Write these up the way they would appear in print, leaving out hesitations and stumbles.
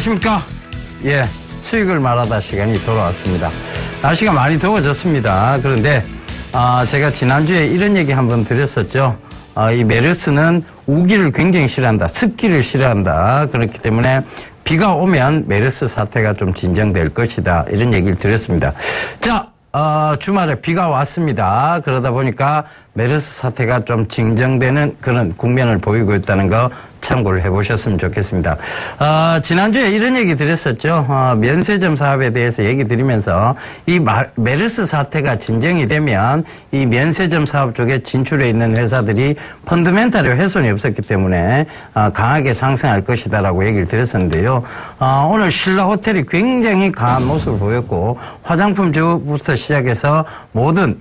안녕하십니까. 예, 수익을 말하다 시간이 돌아왔습니다. 날씨가 많이 더워졌습니다. 그런데 제가 지난주에 이런 얘기 한번 드렸었죠. 이 메르스는 우기를 굉장히 싫어한다. 습기를 싫어한다. 그렇기 때문에 비가 오면 메르스 사태가 좀 진정될 것이다. 이런 얘기를 드렸습니다. 자, 주말에 비가 왔습니다. 그러다 보니까 메르스 사태가 좀 진정되는 그런 국면을 보이고 있다는 거 참고를 해보셨으면 좋겠습니다. 지난주에 이런 얘기 드렸었죠. 면세점 사업에 대해서 얘기 드리면서 이 메르스 사태가 진정이 되면 이 면세점 사업 쪽에 진출해 있는 회사들이 펀더멘탈의 훼손이 없었기 때문에 강하게 상승할 것이다라고 얘기를 드렸었는데요. 오늘 신라 호텔이 굉장히 강한 모습을 보였고 화장품주부터 시작해서 모든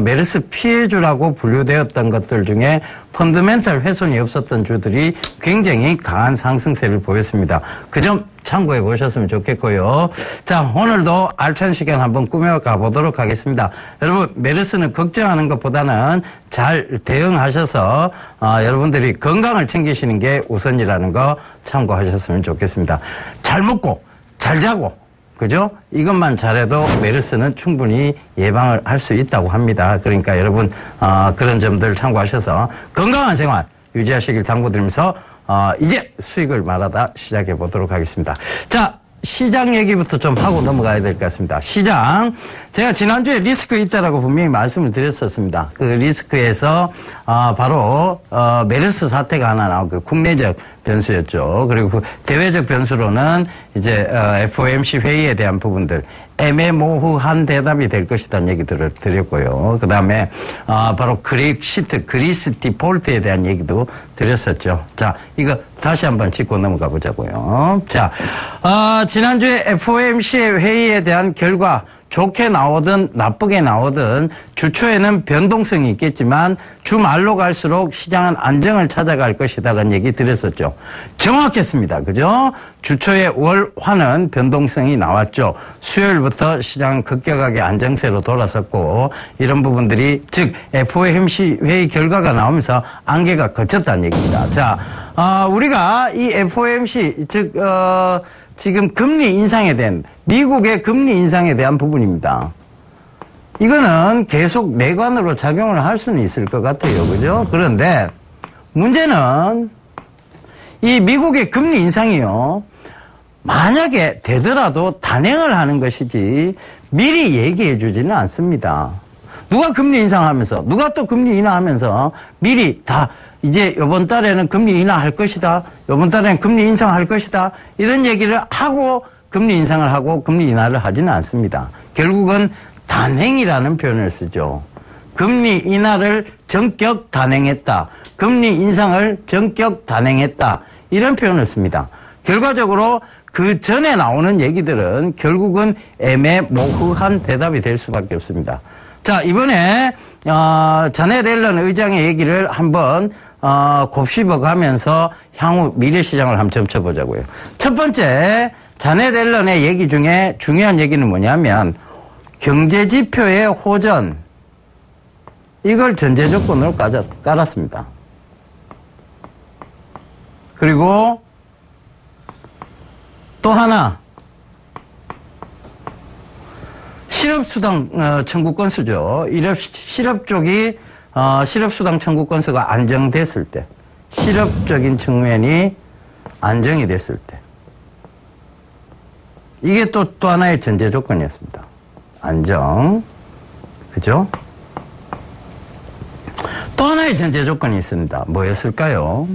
메르스 피해주라고 분류되었던 것들 중에 펀더멘탈 훼손이 없었던 주들이 굉장히 강한 상승세를 보였습니다. 그 점 참고해 보셨으면 좋겠고요. 자, 오늘도 알찬 시간 한번 꾸며가 보도록 하겠습니다. 여러분, 메르스는 걱정하는 것보다는 잘 대응하셔서 여러분들이 건강을 챙기시는 게 우선이라는 거 참고하셨으면 좋겠습니다. 잘 먹고 잘 자고 그죠? 이것만 잘해도 메르스는 충분히 예방을 할 수 있다고 합니다. 그러니까 여러분 그런 점들 참고하셔서 건강한 생활 유지하시길 당부드리면서 이제 수익을 말하다 시작해 보도록 하겠습니다. 자, 시장 얘기부터 좀 하고 넘어가야 될 것 같습니다. 시장, 제가 지난주에 리스크 있다라고 분명히 말씀을 드렸었습니다. 그 리스크에서 바로 메르스 사태가 하나 나오고 국내적 변수였죠. 그리고 그 대외적 변수로는 이제 FOMC 회의에 대한 부분들 애매모호한 대답이 될 것이라는 얘기들을 드렸고요. 그 다음에 바로 그리스 디폴트에 대한 얘기도 드렸었죠. 자, 이거 다시 한번 짚고 넘어가 보자고요. 자, 지난주에 FOMC 회의에 대한 결과 좋게 나오든 나쁘게 나오든 주초에는 변동성이 있겠지만 주말로 갈수록 시장은 안정을 찾아갈 것이다라는 얘기 드렸었죠. 정확했습니다. 그죠? 주초에 월화는 변동성이 나왔죠. 수요일부터 시장은 급격하게 안정세로 돌아섰고 이런 부분들이 즉 FOMC 회의 결과가 나오면서 안개가 걷혔다는 얘기입니다. 자, 우리가 이 FOMC 즉 지금 금리 인상에 대한 미국의 금리 인상에 대한 부분입니다. 이거는 계속 내관으로 작용을 할 수는 있을 것 같아요. 그죠? 그런데 문제는 이 미국의 금리 인상이요. 만약에 되더라도 단행을 하는 것이지 미리 얘기해 주지는 않습니다. 누가 금리 인상하면서 누가 또 금리 인하하면서 미리 다 이제 이번 달에는 금리 인하할 것이다. 이번 달에는 금리 인상할 것이다. 이런 얘기를 하고 금리 인상을 하고 금리 인하를 하지는 않습니다. 결국은 단행이라는 표현을 쓰죠. 금리 인하를 전격 단행했다. 금리 인상을 전격 단행했다. 이런 표현을 씁니다. 결과적으로 그 전에 나오는 얘기들은 결국은 애매모호한 대답이 될 수밖에 없습니다. 자, 이번에 자넷 옐런 의장의 얘기를 한번 곱씹어 가면서 향후 미래시장을 한번 점쳐보자고요. 첫 번째, 자넷 옐런의 얘기 중에 중요한 얘기는 뭐냐면 경제지표의 호전, 이걸 전제조건으로 깔았습니다. 그리고 또 하나, 실업수당 청구 건수죠. 실업 쪽이 실업수당 청구 건수가 안정됐을 때, 실업적인 측면이 안정이 됐을 때, 이게 또 하나의 전제 조건이었습니다. 안정, 그죠? 또 하나의 전제 조건이 있습니다. 뭐였을까요?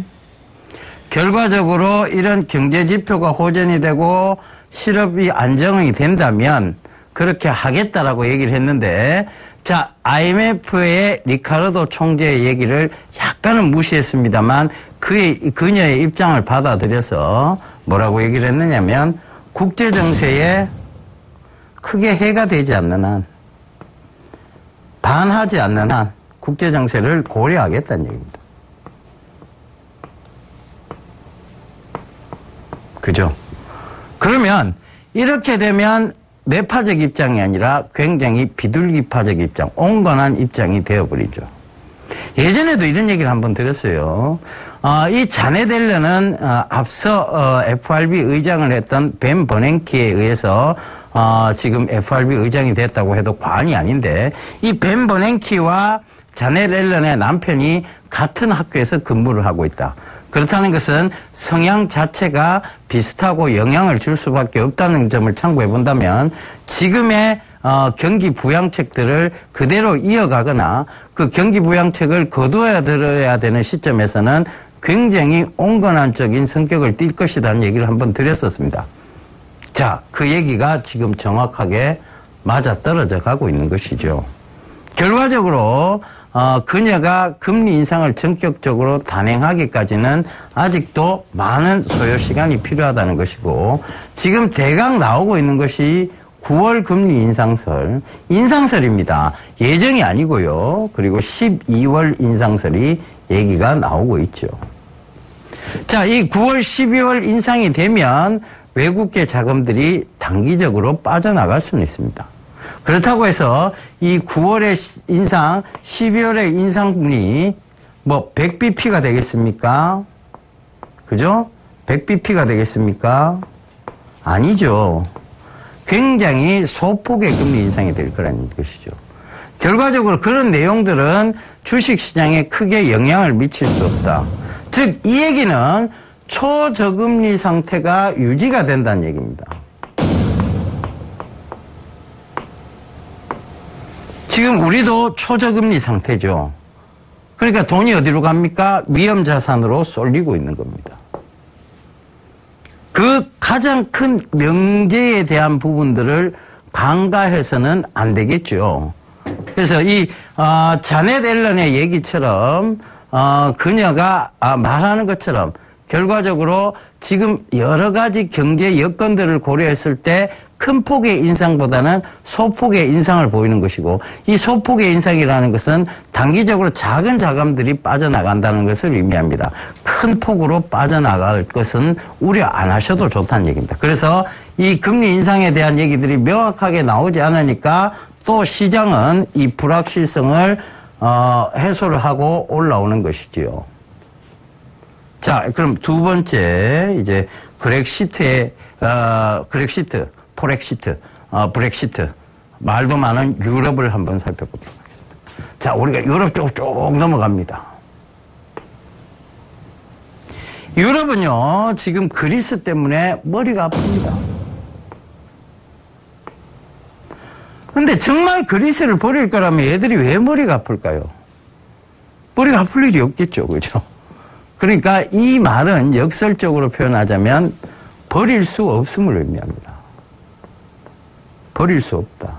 결과적으로 이런 경제 지표가 호전이 되고 실업이 안정이 된다면 그렇게 하겠다라고 얘기를 했는데, 자, IMF의 리카르도 총재의 얘기를 약간은 무시했습니다만 그녀의 입장을 받아들여서 뭐라고 얘기를 했느냐면 국제정세에 크게 해가 되지 않는 한, 반하지 않는 한 국제정세를 고려하겠다는 얘기입니다. 그죠? 그러면 이렇게 되면 매파적 입장이 아니라 굉장히 비둘기파적 입장, 온건한 입장이 되어버리죠. 예전에도 이런 얘기를 한번 드렸어요. 이 자넷 옐런은 앞서 FRB 의장을 했던 벤 버냉키에 의해서 지금 FRB 의장이 됐다고 해도 과언이 아닌데, 이 벤 버냉키와 자넷 옐런의 남편이 같은 학교에서 근무를 하고 있다. 그렇다는 것은 성향 자체가 비슷하고 영향을 줄 수밖에 없다는 점을 참고해 본다면, 지금의 경기 부양책들을 그대로 이어가거나 그 경기 부양책을 거둬야 들어야 되는 시점에서는 굉장히 온건한적인 성격을 띨 것이라는 얘기를 한번 드렸었습니다. 자, 그 얘기가 지금 정확하게 맞아떨어져 가고 있는 것이죠. 결과적으로 그녀가 금리 인상을 전격적으로 단행하기까지는 아직도 많은 소요 시간이 필요하다는 것이고, 지금 대강 나오고 있는 것이 9월 금리 인상설입니다. 예정이 아니고요. 그리고 12월 인상설이 얘기가 나오고 있죠. 자, 이 9월, 12월 인상이 되면 외국계 자금들이 단기적으로 빠져나갈 수는 있습니다. 그렇다고 해서 이 9월의 인상, 12월의 인상분이 뭐 100bp가 되겠습니까? 그죠? 100bp가 되겠습니까? 아니죠. 굉장히 소폭의 금리 인상이 될 거라는 것이죠. 결과적으로 그런 내용들은 주식시장에 크게 영향을 미칠 수 없다. 즉, 이 얘기는 초저금리 상태가 유지가 된다는 얘기입니다. 지금 우리도 초저금리 상태죠. 그러니까 돈이 어디로 갑니까? 위험자산으로 쏠리고 있는 겁니다. 그 가장 큰 명제에 대한 부분들을 간과해서는 안 되겠죠. 그래서 이 자넷 옐런의 얘기처럼 그녀가 말하는 것처럼 결과적으로 지금 여러 가지 경제 여건들을 고려했을 때 큰 폭의 인상보다는 소폭의 인상을 보이는 것이고, 이 소폭의 인상이라는 것은 단기적으로 작은 자금들이 빠져나간다는 것을 의미합니다. 큰 폭으로 빠져나갈 것은 우려 안 하셔도 좋다는 얘기입니다. 그래서 이 금리 인상에 대한 얘기들이 명확하게 나오지 않으니까 또 시장은 이 불확실성을 해소를 하고 올라오는 것이지요. 자, 그럼 두 번째, 이제, 브렉시트, 말도 많은 유럽을 한번 살펴보도록 하겠습니다. 자, 우리가 유럽 쪽 쭉 넘어갑니다. 유럽은요, 지금 그리스 때문에 머리가 아픕니다. 근데 정말 그리스를 버릴 거라면 얘들이 왜 머리가 아플까요? 머리가 아플 일이 없겠죠, 그죠? 그러니까 이 말은 역설적으로 표현하자면 버릴 수 없음을 의미합니다. 버릴 수 없다.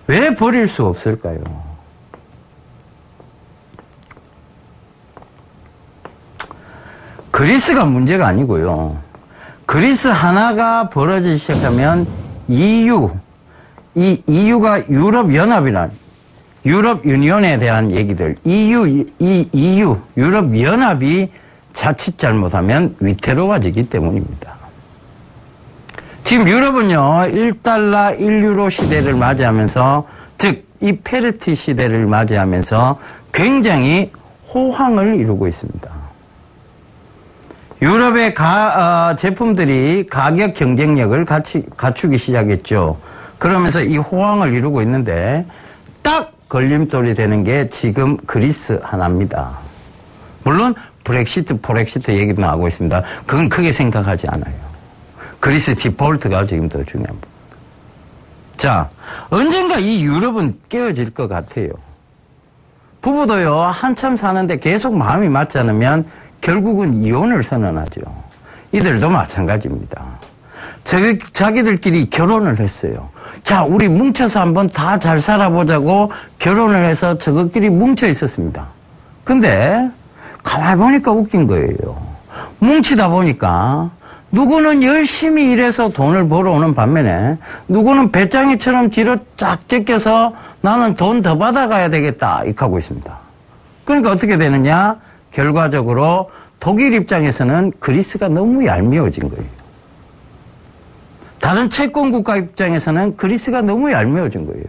왜 버릴 수 없을까요? 그리스가 문제가 아니고요. 그리스 하나가 벌어지기 시작하면 EU, 이 EU가 유럽연합이란 유럽 유니온에 대한 얘기들, EU, 유럽연합이 자칫 잘못하면 위태로워지기 때문입니다. 지금 유럽은요, 1달러 1유로 시대를 맞이하면서, 즉, 이 페르티 시대를 맞이하면서 굉장히 호황을 이루고 있습니다. 유럽의 제품들이 가격 경쟁력을 갖추기 시작했죠. 그러면서 이 호황을 이루고 있는데, 딱 걸림돌이 되는 게 지금 그리스 하나입니다. 물론 브렉시트, 포렉시트 얘기도 나오고 있습니다. 그건 크게 생각하지 않아요. 그리스 디폴트가 지금 더 중요한 부분. 자, 언젠가 이 유럽은 깨어질 것 같아요. 부부도요, 한참 사는데 계속 마음이 맞지 않으면 결국은 이혼을 선언하죠. 이들도 마찬가지입니다. 자기들끼리 결혼을 했어요. 자, 우리 뭉쳐서 한번 다 잘 살아보자고 결혼을 해서 저것끼리 뭉쳐 있었습니다. 근데 가만히 보니까 웃긴 거예요. 뭉치다 보니까 누구는 열심히 일해서 돈을 벌어오는 반면에 누구는 배짱이처럼 뒤로 쫙 제껴서 나는 돈 더 받아가야 되겠다 이렇게 하고 있습니다. 그러니까 어떻게 되느냐? 결과적으로 독일 입장에서는 그리스가 너무 얄미워진 거예요. 다른 채권 국가 입장에서는 그리스가 너무 얄미워진 거예요.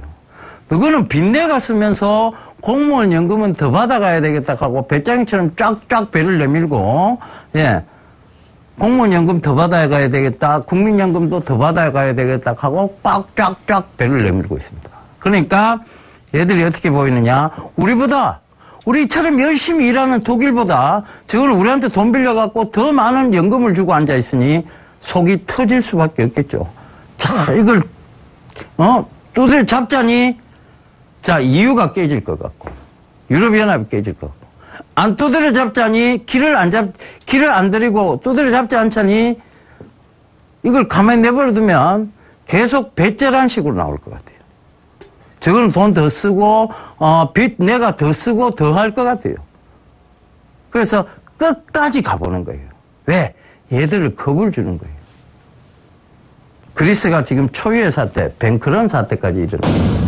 너거는 빚내가 쓰면서 공무원 연금은 더 받아가야 되겠다 하고 배짱이처럼 쫙쫙 배를 내밀고, 예. 공무원 연금 더 받아가야 되겠다. 국민연금도 더 받아가야 되겠다 하고 꽉쫙쫙 배를 내밀고 있습니다. 그러니까 얘들이 어떻게 보이느냐. 우리처럼 열심히 일하는 독일보다 저거는 우리한테 돈 빌려갖고 더 많은 연금을 주고 앉아있으니 속이 터질 수밖에 없겠죠. 자, 이걸, 두드려 잡자니, 자, EU가 깨질 것 같고, 유럽연합이 깨질 것 같고, 안 두드려 잡자니, 길을 안 들이고 두드려 잡지 않자니, 이걸 가만히 내버려두면 계속 배째란 식으로 나올 것 같아요. 저거는 돈 더 쓰고, 빚 내가 더 쓰고 더 할 것 같아요. 그래서 끝까지 가보는 거예요. 왜? 얘들을 겁을 주는 거예요. 그리스가 지금 초유의 사태, 뱅크런 사태까지 일어납니다.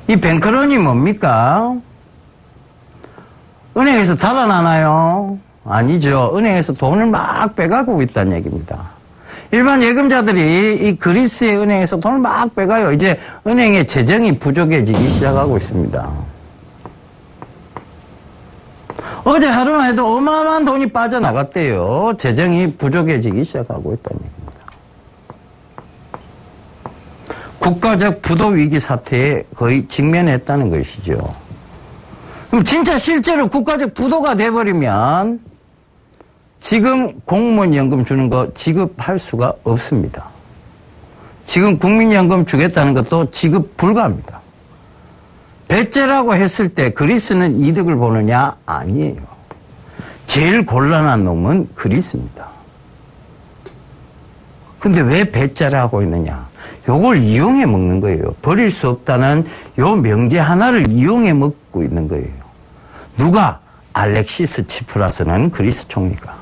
이 뱅크런이 뭡니까? 은행에서 달아나나요? 아니죠. 은행에서 돈을 막 빼가고 있다는 얘기입니다. 일반 예금자들이 이 그리스의 은행에서 돈을 막 빼가요. 이제 은행의 재정이 부족해지기 시작하고 있습니다. 어제 하루만 해도 어마어마한 돈이 빠져나갔대요. 재정이 부족해지기 시작하고 있다는 얘기입니다. 국가적 부도 위기 사태에 거의 직면했다는 것이죠. 그럼 진짜 실제로 국가적 부도가 돼버리면 지금 공무원 연금 주는 거 지급할 수가 없습니다. 지금 국민연금 주겠다는 것도 지급 불가합니다. 배째라고 했을 때 그리스는 이득을 보느냐? 아니에요. 제일 곤란한 놈은 그리스입니다. 근데 왜 배째라 하고 있느냐? 요걸 이용해 먹는 거예요. 버릴 수 없다는 요 명제 하나를 이용해 먹고 있는 거예요. 누가? 알렉시스 치프라스는 그리스 총리가.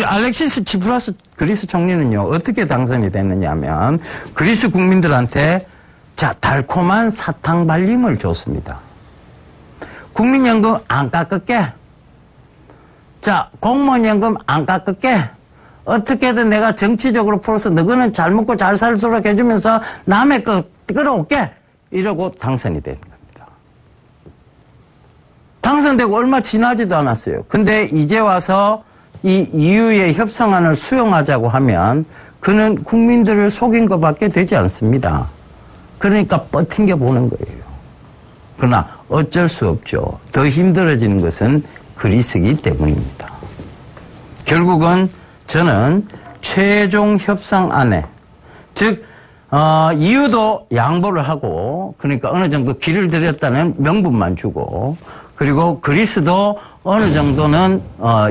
알렉시스 치프라스 그리스 총리는요, 어떻게 당선이 됐느냐 하면, 그리스 국민들한테, 자, 달콤한 사탕 발림을 줬습니다. 국민연금 안 깎을게. 자, 공무원연금 안 깎을게. 어떻게든 내가 정치적으로 풀어서 너희는 잘 먹고 잘 살도록 해주면서 남의 거 끌어올게. 이러고 당선이 된 겁니다. 당선되고 얼마 지나지도 않았어요. 근데 이제 와서 이 EU의 협상안을 수용하자고 하면 그는 국민들을 속인 것밖에 되지 않습니다. 그러니까 버팅겨 보는 거예요. 그러나 어쩔 수 없죠. 더 힘들어지는 것은 그리스이기 때문입니다. 결국은 저는 최종 협상안에, 즉 EU도 양보를 하고, 그러니까 어느 정도 길을 들였다는 명분만 주고, 그리고 그리스도 어느 정도는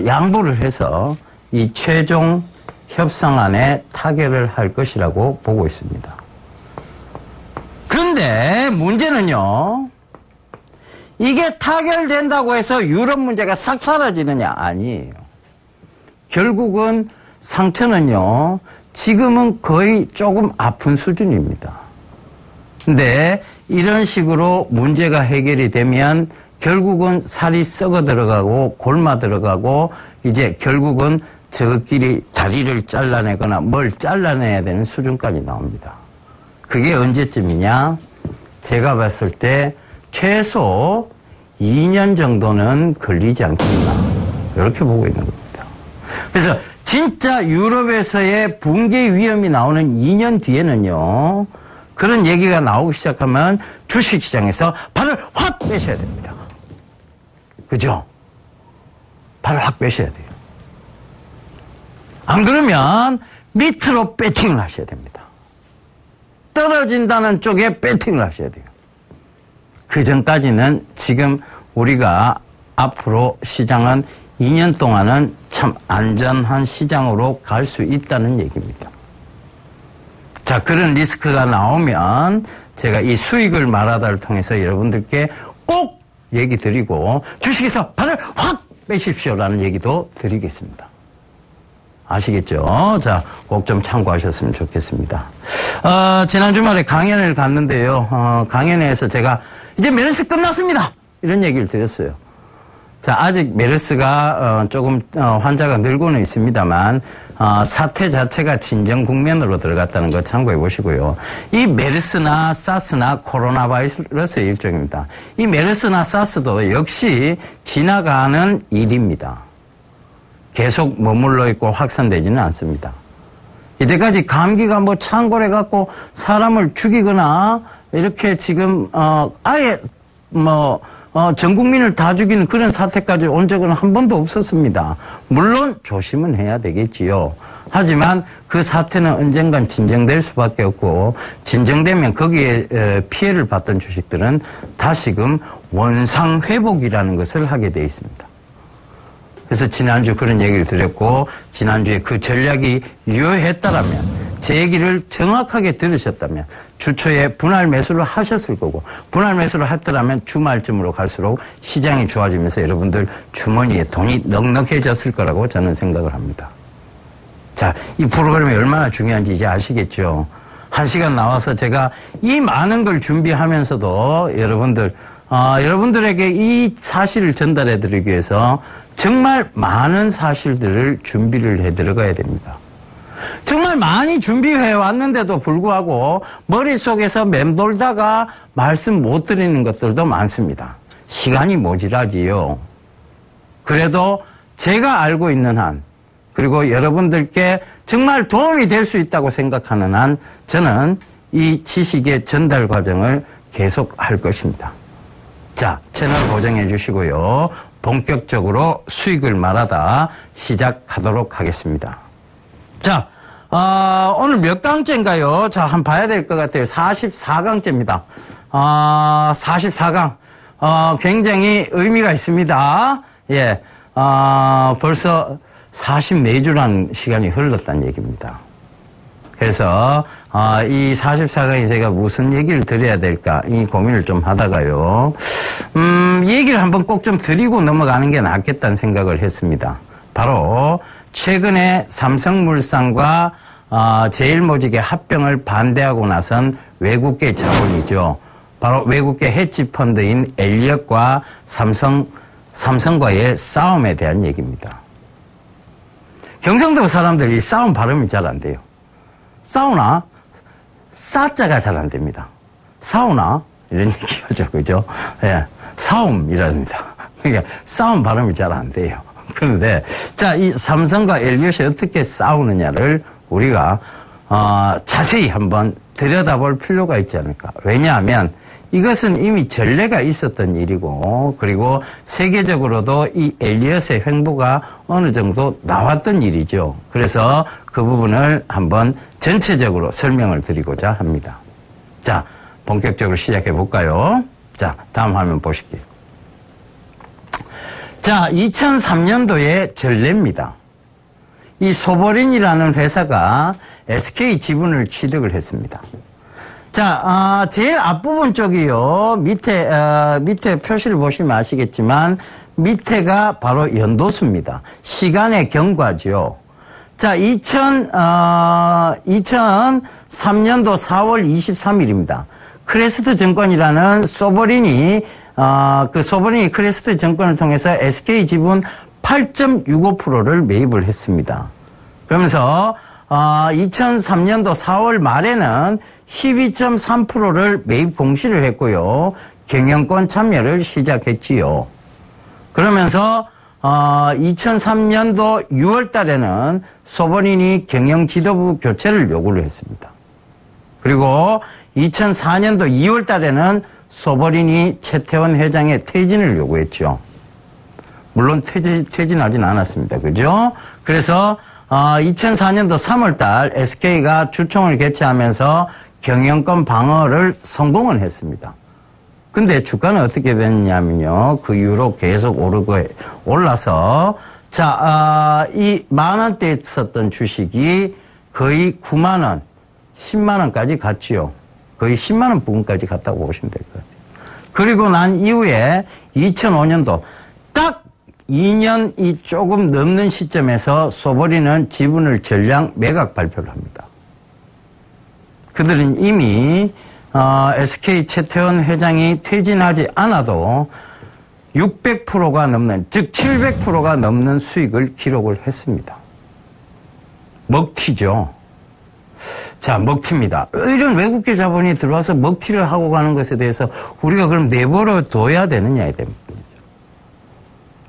양보를 해서 이 최종 협상안에 타결을 할 것이라고 보고 있습니다. 그런데 문제는요, 이게 타결된다고 해서 유럽 문제가 싹 사라지느냐? 아니에요. 결국은 상처는요, 지금은 거의 조금 아픈 수준입니다. 근데 이런 식으로 문제가 해결이 되면 결국은 살이 썩어 들어가고 골마 들어가고 이제 결국은 저끼리 다리를 잘라내거나 뭘 잘라내야 되는 수준까지 나옵니다. 그게 언제쯤이냐? 제가 봤을 때 최소 2년 정도는 걸리지 않겠나, 이렇게 보고 있는 겁니다. 그래서 진짜 유럽에서의 붕괴 위험이 나오는 2년 뒤에는요, 그런 얘기가 나오기 시작하면 주식시장에서 발을 확 빼셔야 됩니다. 그죠? 발을 확 빼셔야 돼요. 안 그러면 밑으로 배팅을 하셔야 됩니다. 떨어진다는 쪽에 배팅을 하셔야 돼요. 그 전까지는 지금 우리가 앞으로 시장은 2년 동안은 참 안전한 시장으로 갈 수 있다는 얘기입니다. 자, 그런 리스크가 나오면 제가 이 수익을 말하다를 통해서 여러분들께 꼭 얘기 드리고 주식에서 발을 확 빼십시오라는 얘기도 드리겠습니다. 아시겠죠? 자, 꼭 좀 참고하셨으면 좋겠습니다. 지난 주말에 강연을 갔는데요. 강연회에서 제가 이제 메르스 끝났습니다, 이런 얘기를 드렸어요. 자, 아직 메르스가 조금 환자가 늘고는 있습니다만 사태 자체가 진정 국면으로 들어갔다는 거 참고해 보시고요. 이 메르스나 사스나 코로나 바이러스의 일종입니다. 이 메르스나 사스도 역시 지나가는 일입니다. 계속 머물러 있고 확산되지는 않습니다. 이제까지 감기가 뭐 창궐해 갖고 사람을 죽이거나 이렇게 지금 아예 전 국민을 다 죽이는 그런 사태까지 온 적은 한 번도 없었습니다. 물론 조심은 해야 되겠지요. 하지만 그 사태는 언젠간 진정될 수밖에 없고 진정되면 거기에 피해를 봤던 주식들은 다시금 원상회복이라는 것을 하게 돼 있습니다. 그래서 지난주 그런 얘기를 드렸고 지난주에 그 전략이 유효했다라면 제 얘기를 정확하게 들으셨다면 주초에 분할 매수를 하셨을 거고 분할 매수를 했더라면 주말쯤으로 갈수록 시장이 좋아지면서 여러분들 주머니에 돈이 넉넉해졌을 거라고 저는 생각을 합니다. 자, 이 프로그램이 얼마나 중요한지 이제 아시겠죠? 1시간 나와서 제가 이 많은 걸 준비하면서도 여러분들에게 이 사실을 전달해 드리기 위해서 정말 많은 사실들을 준비를 해 들어가야 됩니다. 정말 많이 준비해 왔는데도 불구하고 머릿속에서 맴돌다가 말씀 못 드리는 것들도 많습니다. 시간이 모자라지요. 그래도 제가 알고 있는 한 그리고 여러분들께 정말 도움이 될 수 있다고 생각하는 한 저는 이 지식의 전달 과정을 계속 할 것입니다. 자, 채널 고정해 주시고요. 본격적으로 수익을 말하다 시작하도록 하겠습니다. 자, 오늘 몇 강째인가요? 자, 한번 봐야 될 것 같아요. 44강째입니다. 44강. 굉장히 의미가 있습니다. 예. 벌써 44주라는 시간이 흘렀다는 얘기입니다. 그래서 이 44강에 제가 무슨 얘기를 드려야 될까 이 고민을 좀 하다가요. 얘기를 한번 꼭 좀 드리고 넘어가는 게 낫겠다는 생각을 했습니다. 바로 최근에 삼성물산과 제일모직의 합병을 반대하고 나선 외국계 자본이죠. 바로 외국계 헤지펀드인 엘리엇과 삼성과의 싸움에 대한 얘기입니다. 경상도 사람들이 싸움 발음이 잘 안 돼요. 싸우나? 싸자가 잘 안 됩니다. 싸우나? 이런 얘기하죠. 그죠? 예. 싸움이랍니다. 그러니까 싸움 발음이 잘 안 돼요. 그런데, 자, 이 삼성과 엘리엇이 어떻게 싸우느냐를 우리가, 자세히 한번 들여다볼 필요가 있지 않을까. 왜냐하면 이것은 이미 전례가 있었던 일이고, 그리고 세계적으로도 이 엘리엇의 횡보가 어느 정도 나왔던 일이죠. 그래서 그 부분을 한번 전체적으로 설명을 드리고자 합니다. 자, 본격적으로 시작해 볼까요? 자, 다음 화면 보실게요. 자, 2003년도의 전례입니다. 이 소버린이라는 회사가 SK 지분을 취득을 했습니다. 자, 제일 앞부분 쪽이요. 밑에 표시를 보시면 아시겠지만, 밑에가 바로 연도수입니다. 시간의 경과죠. 자, 2003년도 4월 23일입니다. 크레스트 증권이라는 소버린이 크레스트 증권을 통해서 SK 지분 8.65%를 매입을 했습니다. 그러면서 2003년도 4월 말에는 12.3%를 매입 공시를 했고요. 경영권 참여를 시작했지요. 그러면서 2003년도 6월 달에는 소버린이 경영 지도부 교체를 요구를 했습니다. 그리고 2004년도 2월 달에는 소버린이 최태원 회장의 퇴진을 요구했죠. 물론 퇴진하진 않았습니다. 그죠? 그래서 2004년도 3월 달 SK가 주총을 개최하면서 경영권 방어를 성공은 했습니다. 근데 주가는 어떻게 됐냐면요. 그 이후로 계속 올라서 자, 이 만원대에 있었던 주식이 거의 9만원, 10만원까지 갔지요. 거의 10만원 부근까지 갔다고 보시면 될 것 같아요. 그리고 난 이후에 2005년도 딱 2년이 조금 넘는 시점에서 소버린은 지분을 전량 매각 발표를 합니다. 그들은 이미 SK 최태원 회장이 퇴진하지 않아도 600%가 넘는, 즉 700%가 넘는 수익을 기록을 했습니다. 먹튀죠. 자, 먹튀입니다. 이런 외국계 자본이 들어와서 먹튀를 하고 가는 것에 대해서 우리가 그럼 내버려 둬야 되느냐에 대한 부분이죠.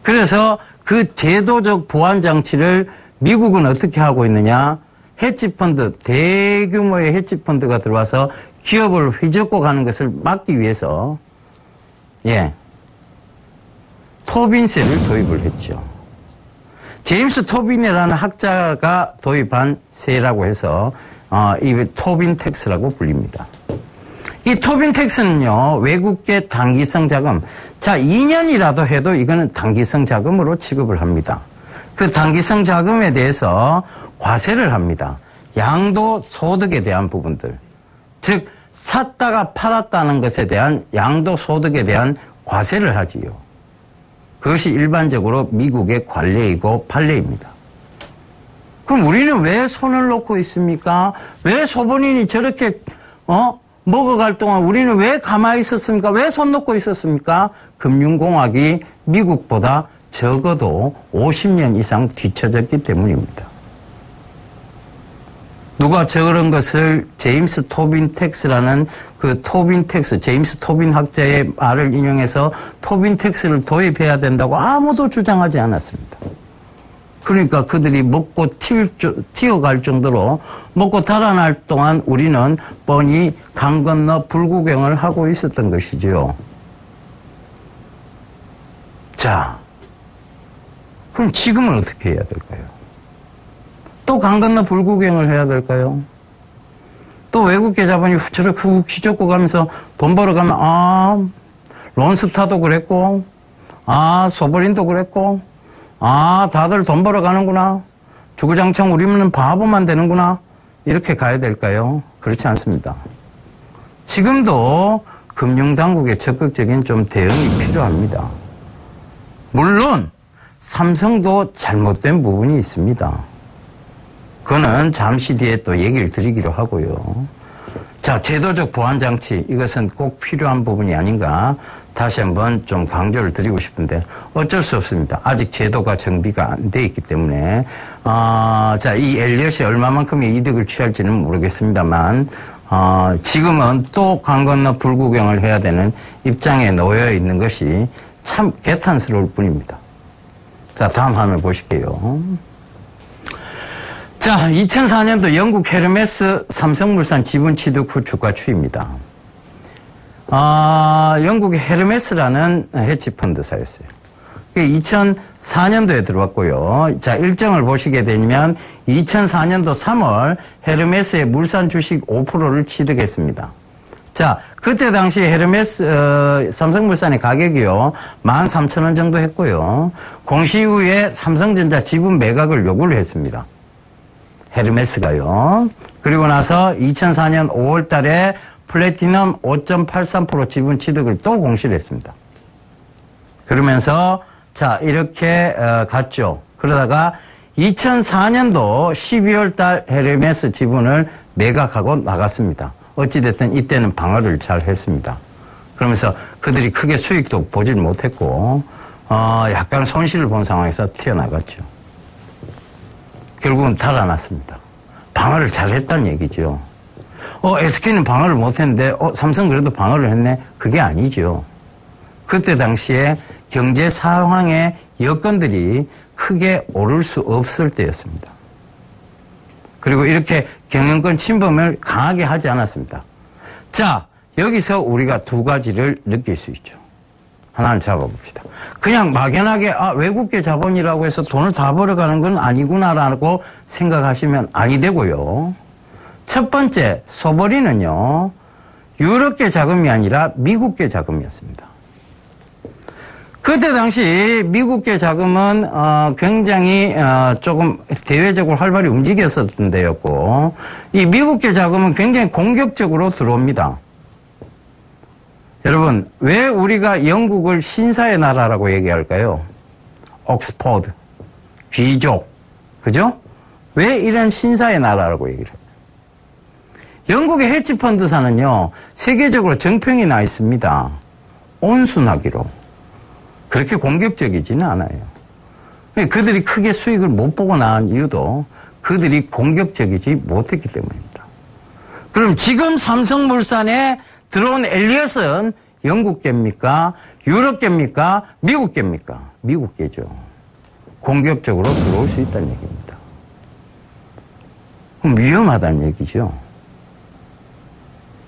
그래서 그 제도적 보완 장치를 미국은 어떻게 하고 있느냐? 헤지펀드, 대규모의 헤지펀드가 들어와서 기업을 휘젓고 가는 것을 막기 위해서, 토빈세를 도입을 했죠. 제임스 토빈이라는 학자가 도입한 세라고 해서, 이 토빈 텍스라고 불립니다. 이 토빈 텍스는요, 외국계 단기성 자금. 자, 2년이라도 해도 이거는 단기성 자금으로 취급을 합니다. 그 단기성 자금에 대해서 과세를 합니다. 양도 소득에 대한 부분들. 즉, 샀다가 팔았다는 것에 대한 양도 소득에 대한 과세를 하지요. 그것이 일반적으로 미국의 관례이고 판례입니다. 그럼 우리는 왜 손을 놓고 있습니까? 왜 소본인이 저렇게 먹어갈 동안 우리는 왜 가만히 있었습니까? 왜 손 놓고 있었습니까? 금융공학이 미국보다 적어도 50년 이상 뒤처졌기 때문입니다. 누가 저런 것을 제임스 토빈 텍스라는 그 토빈 텍스, 제임스 토빈 학자의 말을 인용해서 토빈 텍스를 도입해야 된다고 아무도 주장하지 않았습니다. 그러니까 그들이 먹고 튀어갈 정도로 먹고 달아날 동안 우리는 뻔히 강 건너 불구경을 하고 있었던 것이죠. 자, 그럼 지금은 어떻게 해야 될까요? 또 강 건너 불구경을 해야 될까요? 또 외국계 자본이 저렇게 훅 휘젓고 가면서 돈 벌어가면 론스타도 그랬고 소버린도 그랬고 다들 돈 벌어가는구나. 주구장창 우리는 바보만 되는구나. 이렇게 가야 될까요? 그렇지 않습니다. 지금도 금융당국의 적극적인 좀 대응이 필요합니다. 물론 삼성도 잘못된 부분이 있습니다. 그거는 잠시 뒤에 또 얘기를 드리기로 하고요. 자, 제도적 보완장치, 이것은 꼭 필요한 부분이 아닌가 다시 한번 좀 강조를 드리고 싶은데 어쩔 수 없습니다. 아직 제도가 정비가 안 돼 있기 때문에 자, 이 엘리엇이 얼마만큼의 이득을 취할지는 모르겠습니다만 지금은 또 강 건너 불구경을 해야 되는 입장에 놓여 있는 것이 참 개탄스러울 뿐입니다. 자, 다음 화면 보실게요. 자, 2004년도 영국 헤르메스 삼성물산 지분 취득 후 주가 추이입니다. 영국의 헤르메스라는 헤지펀드사였어요. 2004년도에 들어왔고요. 자, 일정을 보시게 되면 2004년도 3월 헤르메스의 물산 주식 5%를 취득했습니다. 자, 그때 당시 헤르메스 삼성물산의 가격이요 13,000원 정도 했고요. 공시 이후에 삼성전자 지분 매각을 요구를 했습니다. 헤르메스가요. 그리고 나서 2004년 5월 달에 플래티넘 5.83% 지분 취득을 또 공시를 했습니다. 그러면서 자, 이렇게 갔죠. 그러다가 2004년도 12월 달 헤르메스 지분을 매각하고 나갔습니다. 어찌됐든 이때는 방어를 잘 했습니다. 그러면서 그들이 크게 수익도 보질 못했고 약간 손실을 본 상황에서 튀어나갔죠. 결국은 달아났습니다. 방어를 잘했다는 얘기죠. SK는 방어를 못했는데 삼성 그래도 방어를 했네? 그게 아니죠. 그때 당시에 경제 상황의 여건들이 크게 오를 수 없을 때였습니다. 그리고 이렇게 경영권 침범을 강하게 하지 않았습니다. 자, 여기서 우리가 두 가지를 느낄 수 있죠. 하나를 잡아봅시다. 그냥 막연하게 외국계 자본이라고 해서 돈을 다 벌어가는 건 아니구나라고 생각하시면 아니 되고요. 첫 번째, 소버린은요. 유럽계 자금이 아니라 미국계 자금이었습니다. 그때 당시 미국계 자금은 굉장히 조금 대외적으로 활발히 움직였었던 데였고 이 미국계 자금은 굉장히 공격적으로 들어옵니다. 여러분, 왜 우리가 영국을 신사의 나라라고 얘기할까요? 옥스퍼드, 귀족, 그죠? 왜 이런 신사의 나라라고 얘기를 해요? 영국의 헤지펀드사는요, 세계적으로 정평이 나 있습니다. 온순하기로. 그렇게 공격적이지는 않아요. 그들이 크게 수익을 못 보고 나온 이유도 그들이 공격적이지 못했기 때문입니다. 그럼 지금 삼성물산에 들어온 엘리엇은 영국계입니까? 유럽계입니까? 미국계입니까? 미국계죠. 공격적으로 들어올 수 있다는 얘기입니다. 그럼 위험하다는 얘기죠.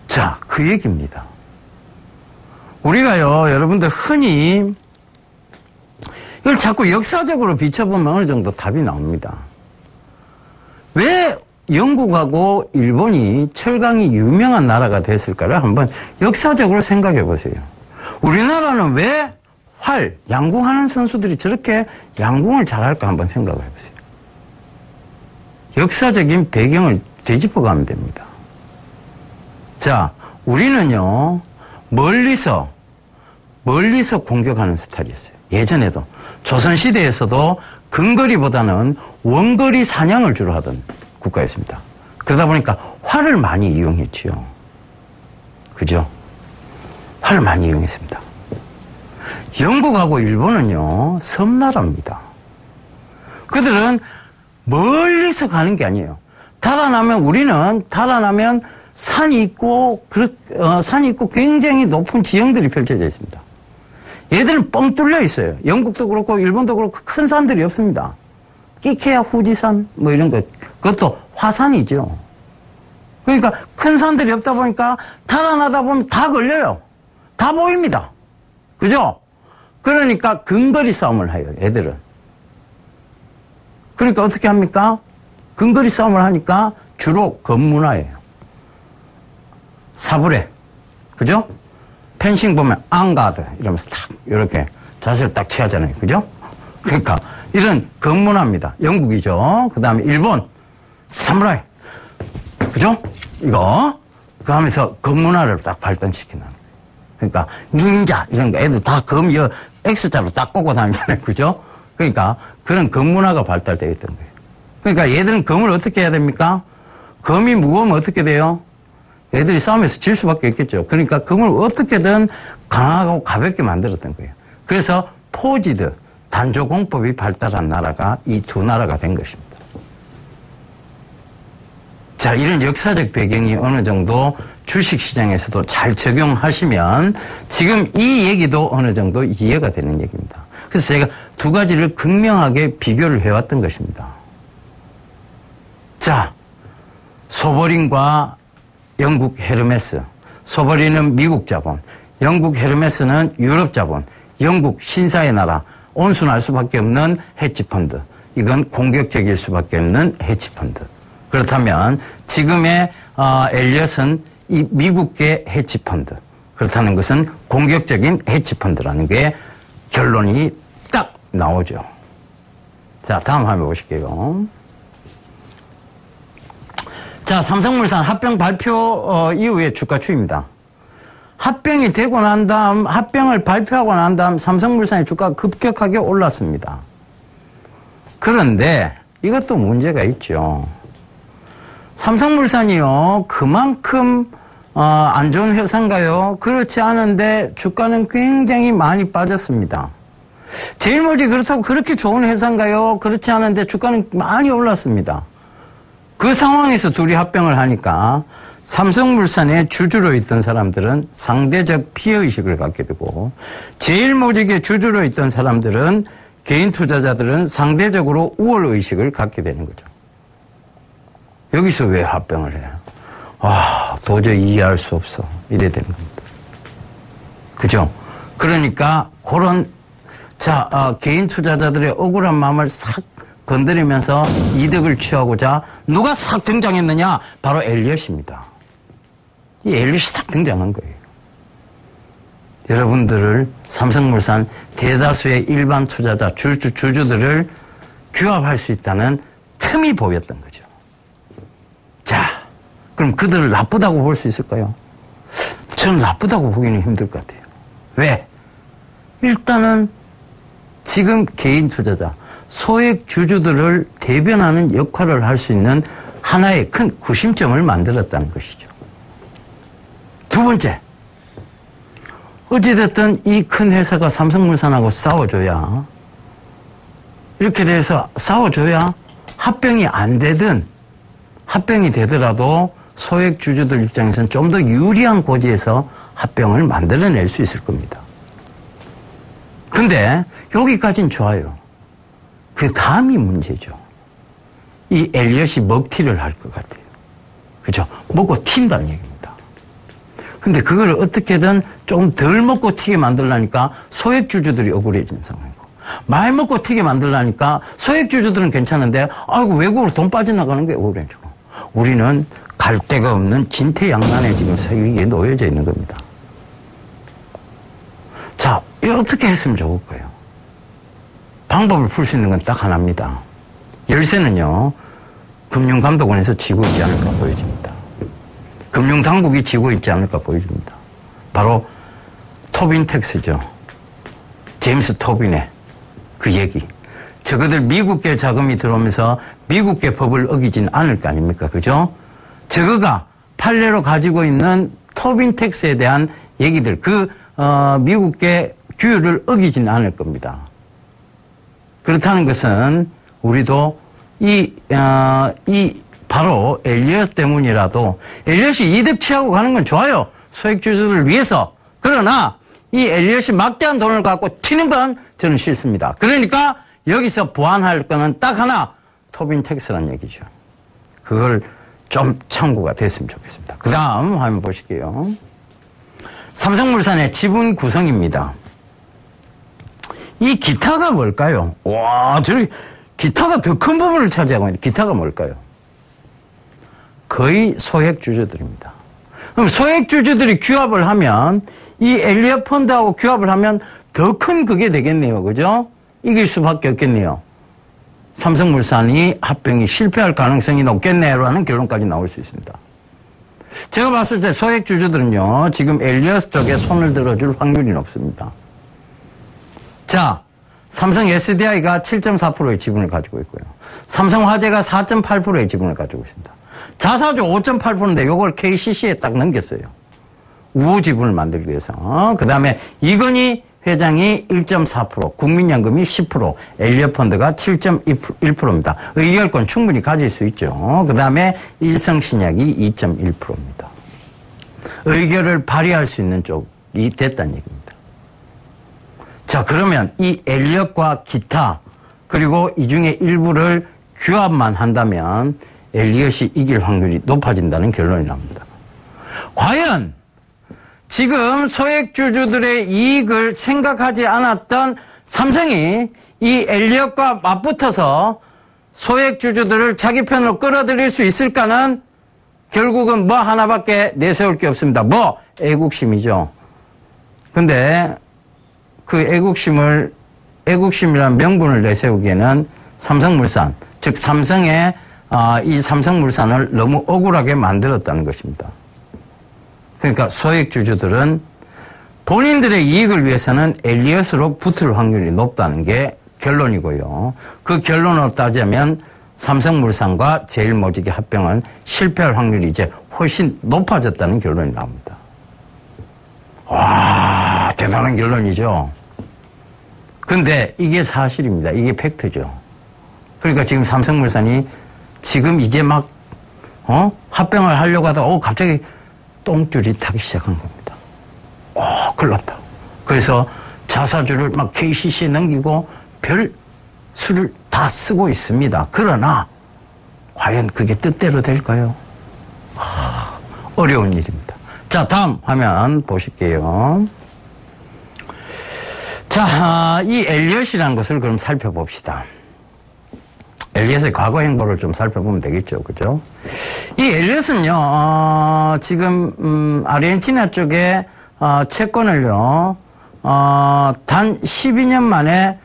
자, 그 얘기입니다. 우리가요, 여러분들 흔히 이걸 자꾸 역사적으로 비춰보면 어느 정도 답이 나옵니다. 왜 영국하고 일본이 철강이 유명한 나라가 됐을까를 한번 역사적으로 생각해 보세요. 우리나라는 왜 양궁하는 선수들이 저렇게 양궁을 잘할까 한번 생각을 해보세요. 역사적인 배경을 되짚어 가면 됩니다. 자, 우리는요, 멀리서 공격하는 스타일이었어요. 예전에도. 조선시대에서도 근거리보다는 원거리 사냥을 주로 하던 국가였습니다. 그러다 보니까 활을 많이 이용했지요. 그죠? 활을 많이 이용했습니다. 영국하고 일본은요, 섬나라입니다. 그들은 멀리서 가는 게 아니에요. 우리는 달아나면 산이 있고 굉장히 높은 지형들이 펼쳐져 있습니다. 얘들은 뻥 뚫려 있어요. 영국도 그렇고 일본도 그렇고 큰 산들이 없습니다. 끼케야 후지산 뭐 이런 것, 그것도 화산이죠. 그러니까 큰 산들이 없다 보니까 달아나다 보면 다 걸려요. 다 보입니다. 그죠? 그러니까 근거리 싸움을 해요, 애들은. 그러니까 어떻게 합니까? 근거리 싸움을 하니까 주로 검문화예요. 사브레. 그죠? 펜싱 보면 앙가드 이러면서 탁 이렇게 자세를 딱 취하잖아요. 그죠? 그러니까 이런 검문화입니다. 영국이죠. 그 다음에 일본 사무라이. 그죠? 이거 그 하면서 검문화를 딱 발전시키는 거예요. 그러니까 닌자 이런 거 애들 다 검 X자로 딱 꽂고 다니잖아요. 그죠? 그러니까 그런 검문화가 발달되어 있던 거예요. 그러니까 얘들은 검을 어떻게 해야 됩니까? 검이 무거우면 어떻게 돼요? 애들이 싸움에서 질 수밖에 없겠죠. 그러니까 검을 어떻게든 강하고 가볍게 만들었던 거예요. 그래서 포지드, 단조공법이 발달한 나라가 이 두 나라가 된 것입니다. 자, 이런 역사적 배경이 어느 정도 주식시장에서도 잘 적용하시면 지금 이 얘기도 어느 정도 이해가 되는 얘기입니다. 그래서 제가 두 가지를 극명하게 비교를 해왔던 것입니다. 자, 소버린과 영국 헤르메스. 소버린은 미국 자본, 영국 헤르메스는 유럽 자본, 영국 신사의 나라, 온순할 수밖에 없는 헤지펀드. 이건 공격적일 수밖에 없는 헤지펀드. 그렇다면 지금의 엘리엇은 이 미국계 헤지펀드. 그렇다는 것은 공격적인 헤지펀드라는 게 결론이 딱 나오죠. 자, 다음 화면 보실게요. 자, 삼성물산 합병 발표 이후의 주가 추이입니다. 합병이 되고 난 다음, 합병을 발표하고 난 다음 삼성물산의 주가가 급격하게 올랐습니다. 그런데 이것도 문제가 있죠. 삼성물산이요, 그만큼 안 좋은 회사인가요? 그렇지 않은데 주가는 굉장히 많이 빠졌습니다. 제일모직 그렇다고 그렇게 좋은 회사인가요? 그렇지 않은데 주가는 많이 올랐습니다. 그 상황에서 둘이 합병을 하니까 삼성물산의 주주로 있던 사람들은 상대적 피해의식을 갖게 되고 제일모직의 주주로 있던 사람들은 개인 투자자들은 상대적으로 우월의식을 갖게 되는 거죠. 여기서 왜 합병을 해요? 도저히 이해할 수 없어. 이래 되는 겁니다. 그죠? 그러니까 그런 개인 투자자들의 억울한 마음을 싹 건드리면서 이득을 취하고자 누가 싹 등장했느냐? 바로 엘리엇입니다. 이 엘리엇이 싹 등장한 거예요. 여러분들을 삼성물산 대다수의 일반 투자자, 주주들을 규합할 수 있다는 틈이 보였던 거죠. 자, 그럼 그들을 나쁘다고 볼 수 있을까요? 저는 나쁘다고 보기는 힘들 것 같아요. 왜? 일단은 지금 개인 투자자, 소액 주주들을 대변하는 역할을 할 수 있는 하나의 큰 구심점을 만들었다는 것이죠. 두 번째, 어찌됐든 이 큰 회사가 삼성물산하고 싸워줘야, 이렇게 돼서 싸워줘야 합병이 안 되든 합병이 되더라도 소액 주주들 입장에서는 좀 더 유리한 고지에서 합병을 만들어낼 수 있을 겁니다. 근데 여기까지는 좋아요. 그 다음이 문제죠. 이 엘리엇이 먹튀를 할 것 같아요. 그죠? 먹고 튄다는 얘기입니다. 근데 그걸 어떻게든 좀 덜 먹고 튀게 만들려니까 소액 주주들이 억울해진 상황이고, 많이 먹고 튀게 만들려니까 소액 주주들은 괜찮은데, 아이고, 외국으로 돈 빠져나가는 게 억울해지고, 우리는 갈 데가 없는 진퇴양난에 지금 세계에 놓여져 있는 겁니다. 자, 이거 어떻게 했으면 좋을까요? 방법을 풀 수 있는 건 딱 하나입니다. 열쇠는요, 금융감독원에서 쥐고 있지 않을까 보여집니다. 금융당국이 쥐고 있지 않을까 보여집니다. 바로 토빈 텍스죠. 제임스 토빈의 그 얘기. 저거들 미국계 자금이 들어오면서 미국계 법을 어기진 않을 거 아닙니까? 그죠? 저거가 판례로 가지고 있는 토빈 텍스에 대한 얘기들, 미국계 규율을 어기진 않을 겁니다. 그렇다는 것은 우리도 바로 엘리엇 때문이라도, 엘리엇이 이득 취하고 가는 건 좋아요. 소액주주들을 위해서. 그러나 이 엘리엇이 막대한 돈을 갖고 튀는 건 저는 싫습니다. 그러니까 여기서 보완할 거는 딱 하나, 토빈 텍스라는 얘기죠. 그걸 좀 참고가 됐으면 좋겠습니다. 그 다음 화면 보실게요. 삼성물산의 지분 구성입니다. 이 기타가 뭘까요? 와, 저기 기타가 더 큰 부분을 차지하고 있는데 기타가 뭘까요? 거의 소액주주들입니다. 그럼 소액주주들이 규합을 하면, 이 엘리엇 펀드하고 규합을 하면 더 큰 그게 되겠네요. 그죠? 이길 수밖에 없겠네요. 삼성물산이 합병이 실패할 가능성이 높겠네라는 결론까지 나올 수 있습니다. 제가 봤을 때 소액주주들은요, 지금 엘리엇 쪽에 손을 들어줄 확률이 높습니다. 자, 삼성 SDI가 7.4%의 지분을 가지고 있고요. 삼성화재가 4.8%의 지분을 가지고 있습니다. 자사주 5.8%인데 요걸 KCC에 딱 넘겼어요. 우호 지분을 만들기 위해서. 그 다음에 이건희 회장이 1.4%, 국민연금이 10%, 엘리엇 펀드가 7.1%입니다. 의결권 충분히 가질 수 있죠. 그 다음에 일성신약이 2.1%입니다. 의결을 발휘할 수 있는 쪽이 됐다는 얘기입니다. 자, 그러면 이 엘리엇과 기타, 그리고 이 중에 일부를 규합만 한다면 엘리엇이 이길 확률이 높아진다는 결론이 납니다. 과연 지금 소액주주들의 이익을 생각하지 않았던 삼성이 이 엘리엇과 맞붙어서 소액주주들을 자기 편으로 끌어들일 수 있을까는 결국은 뭐 하나밖에 내세울 게 없습니다. 뭐? 애국심이죠. 근데 그 애국심이라는 명분을 내세우기에는 삼성물산, 즉 삼성의 이 삼성물산을 너무 억울하게 만들었다는 것입니다. 그러니까 소액주주들은 본인들의 이익을 위해서는 엘리엇으로 붙을 확률이 높다는 게 결론이고요. 그 결론으로 따지면 삼성물산과 제일모직의 합병은 실패할 확률이 이제 훨씬 높아졌다는 결론이 나옵니다. 와, 대단한 결론이죠. 근데 이게 사실입니다. 이게 팩트죠. 그러니까 지금 삼성물산이 지금 이제 막 합병을 하려고 하다가 갑자기 똥줄이 타기 시작한 겁니다. 큰일 났다. 그래서 자사주를 막 KCC에 넘기고 별 수를 다 쓰고 있습니다. 그러나 과연 그게 뜻대로 될까요? 어려운 일입니다. 자, 다음 화면 보실게요. 자, 이 엘리엇이라는 것을 그럼 살펴봅시다. 엘리엇의 과거 행보를 좀 살펴보면 되겠죠. 그죠? 이 엘리엇은요, 지금, 아르헨티나 쪽에, 채권을요, 단 12년 만에,